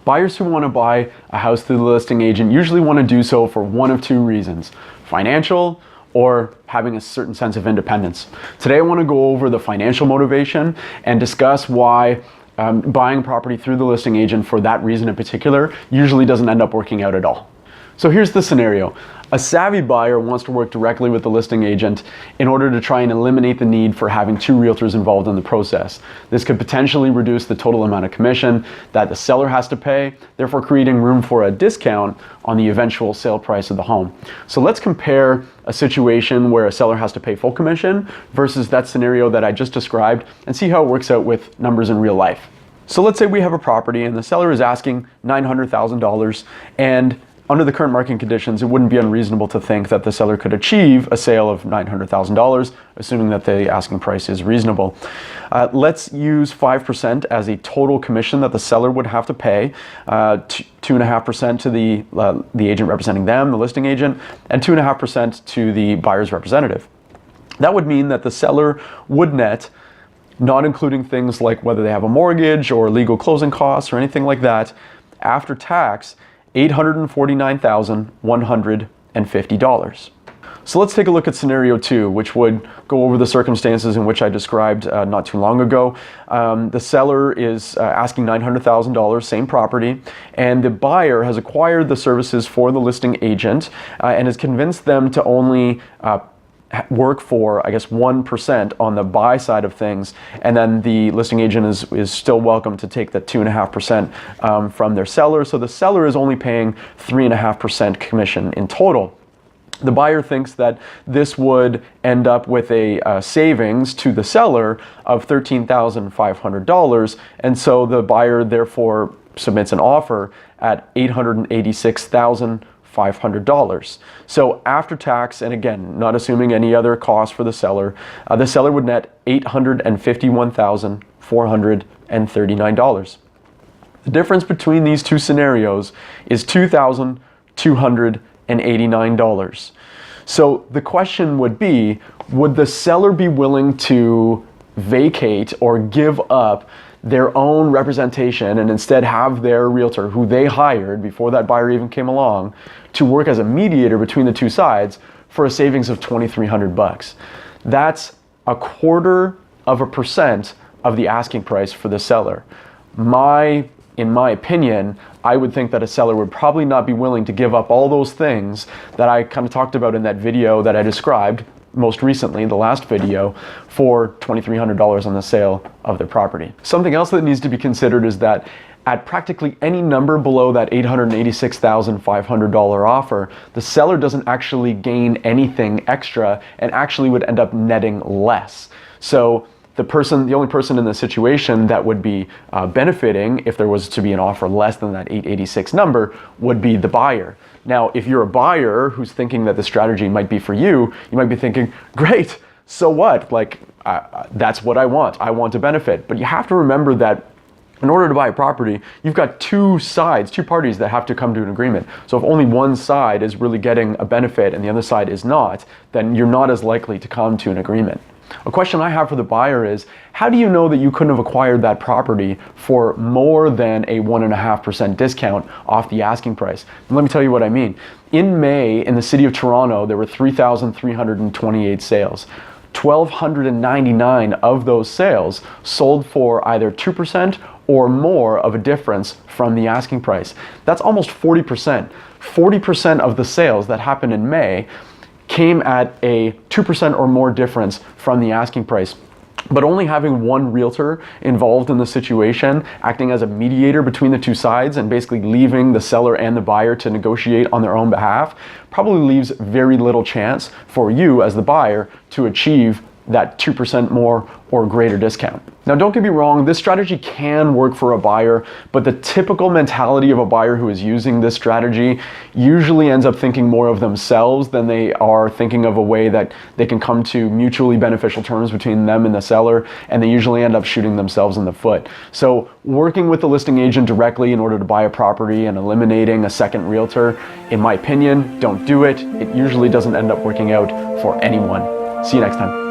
Buyers who want to buy a house through the listing agent usually want to do so for one of two reasons: financial or having a certain sense of independence. Today I want to go over the financial motivation and discuss why buying property through the listing agent for that reason in particular usually doesn't end up working out at all. So here's the scenario. A savvy buyer wants to work directly with the listing agent in order to try and eliminate the need for having two realtors involved in the process. This could potentially reduce the total amount of commission that the seller has to pay, therefore creating room for a discount on the eventual sale price of the home. So let's compare a situation where a seller has to pay full commission versus that scenario that I just described and see how it works out with numbers in real life. So let's say we have a property and the seller is asking $900,000, and under the current market conditions, it wouldn't be unreasonable to think that the seller could achieve a sale of $900,000, assuming that the asking price is reasonable. Let's use 5% as a total commission that the seller would have to pay, 2.5% to the agent representing them, the listing agent, and 2.5% to the buyer's representative. That would mean that the seller would net, not including things like whether they have a mortgage or legal closing costs or anything like that, after tax, $849,150. So let's take a look at scenario 2, which would go over the circumstances in which I described not too long ago. The seller is asking $900,000, same property, and the buyer has acquired the services for the listing agent and has convinced them to only work for, 1% on the buy side of things, and then the listing agent is still welcome to take the 2.5% from their seller. So the seller is only paying 3.5% commission in total. The buyer thinks that this would end up with a savings to the seller of $13,500, and so the buyer therefore submits an offer at $886,500. So after tax, and again, not assuming any other cost for the seller would net $851,439. The difference between these two scenarios is $2,289. So the question would be, would the seller be willing to vacate or give up their own representation and instead have their realtor, who they hired before that buyer even came along, to work as a mediator between the two sides for a savings of $2,300? That's 0.25% of the asking price for the seller. In my opinion, I would think that a seller would probably not be willing to give up all those things that I kind of talked about in that video that I described most recently, the last video, for $2,300 on the sale of their property. Something else that needs to be considered is that at practically any number below that $886,500 offer, the seller doesn't actually gain anything extra and actually would end up netting less. So the only person in the situation that would be benefiting if there was to be an offer less than that 886 number would be the buyer. Now, if you're a buyer who's thinking that the strategy might be for you, you might be thinking, great, so what? That's what I want. I want to benefit. But you have to remember that in order to buy a property, you've got two parties that have to come to an agreement. So if only one side is really getting a benefit and the other side is not, then you're not as likely to come to an agreement. A question I have for the buyer is, how do you know that you couldn't have acquired that property for more than a 1.5% discount off the asking price? And let me tell you what I mean. In May, in the city of Toronto, there were 3,328 sales. 1,299 of those sales sold for either 2% or more of a difference from the asking price. That's almost 40%. 40% of the sales that happened in May came at a 2% or more difference from the asking price. But only having one realtor involved in the situation, acting as a mediator between the two sides and basically leaving the seller and the buyer to negotiate on their own behalf, probably leaves very little chance for you as the buyer to achieve that 2% more or greater discount. Now, don't get me wrong, this strategy can work for a buyer, but the typical mentality of a buyer who is using this strategy usually ends up thinking more of themselves than they are thinking of a way that they can come to mutually beneficial terms between them and the seller, and they usually end up shooting themselves in the foot. So working with the listing agent directly in order to buy a property and eliminating a second realtor, in my opinion, don't do it. It usually doesn't end up working out for anyone. See you next time.